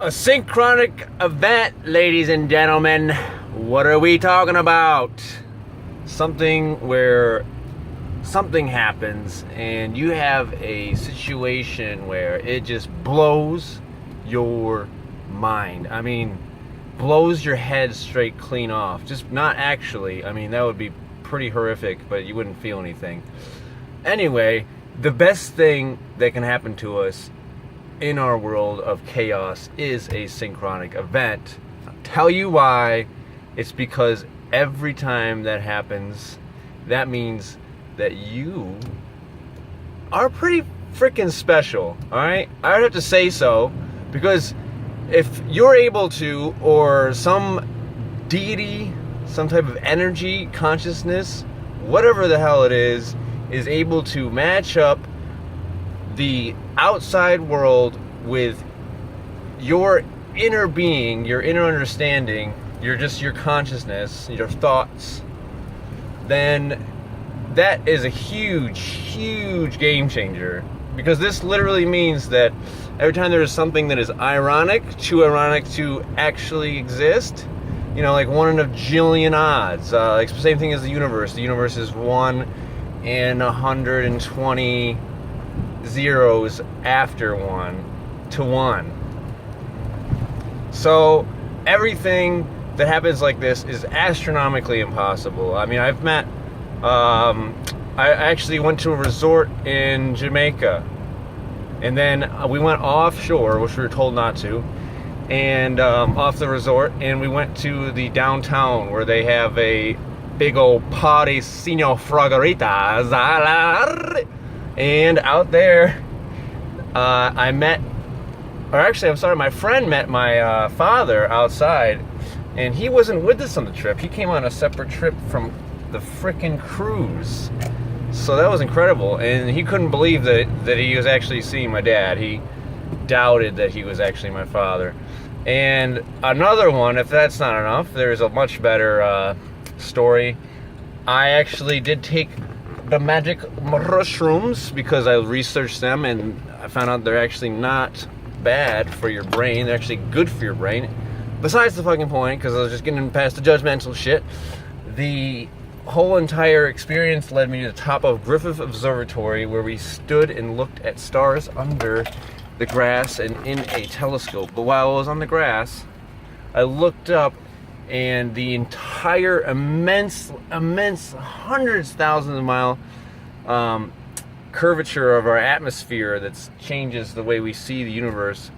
A synchronic event, ladies and gentlemen. What are we talking about? Something where something happens and you have a situation where it just blows your mind. I mean, blows your head straight clean off. Just not actually. I mean, that would be pretty horrific, but you wouldn't feel anything. Anyway, the best thing that can happen to us in our world of chaos is a synchronic event. I'll tell you why. It's because every time that happens, that means that you are pretty freaking special, alright? I would have to say so, because if you're able to, or some deity, some type of energy, consciousness, whatever the hell it is able to match up the outside world with your inner being, your inner understanding, your consciousness, your thoughts, then that is a huge game changer. Because this literally means that every time there is something that is too ironic to actually exist, you know, like 1 in a jillion odds, like the same thing as the universe. The universe is 1 in 120 zeros after 1 to 1. So everything that happens like this is astronomically impossible. I mean, I've met I actually went to a resort in Jamaica, and then we went offshore, which we were told not to, and off the resort, and we went to the downtown where they have a big old party, Senor Fragoritas. And out there, my friend met my father outside, and he wasn't with us on the trip. He came on a separate trip from the frickin' cruise. So that was incredible, and he couldn't believe that he was actually seeing my dad. He doubted that he was actually my father. And another one, if that's not enough, there's a much better story. I actually did take the magic mushrooms because I researched them, and I found out they're actually not bad for your brain. They're actually good for your brain. Besides the fucking point, because I was just getting past the judgmental shit, the whole entire experience led me to the top of Griffith Observatory, where we stood and looked at stars under the grass and in a telescope. But while I was on the grass, I looked up, and the entire immense, hundreds, thousands of mile curvature of our atmosphere that changes the way we see the universe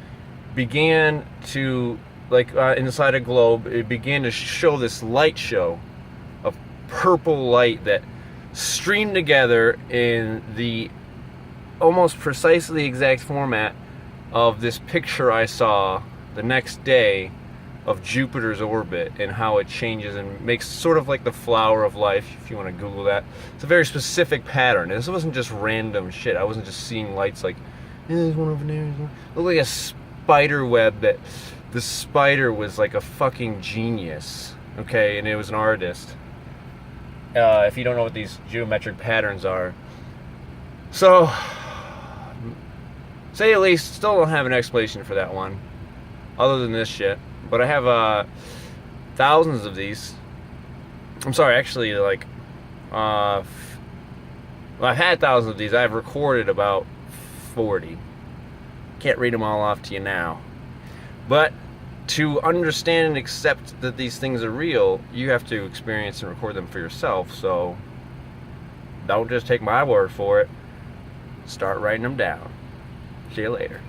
began to, inside a globe, it began to show this light show of purple light that streamed together in the almost precisely exact format of this picture I saw the next day of Jupiter's orbit, and how it changes and makes sort of like the flower of life, if you want to Google that. It's a very specific pattern. This wasn't just random shit. I wasn't just seeing lights like, there's one over there. It looked like a spider web that the spider was like a fucking genius, okay, and it was an artist. If you don't know what these geometric patterns are. So, say at least, still don't have an explanation for that one, other than this shit. But I have thousands of these. I'm sorry, actually, I've had thousands of these. I've recorded about 40. Can't read them all off to you now. But to understand and accept that these things are real, you have to experience and record them for yourself. So don't just take my word for it. Start writing them down. See you later.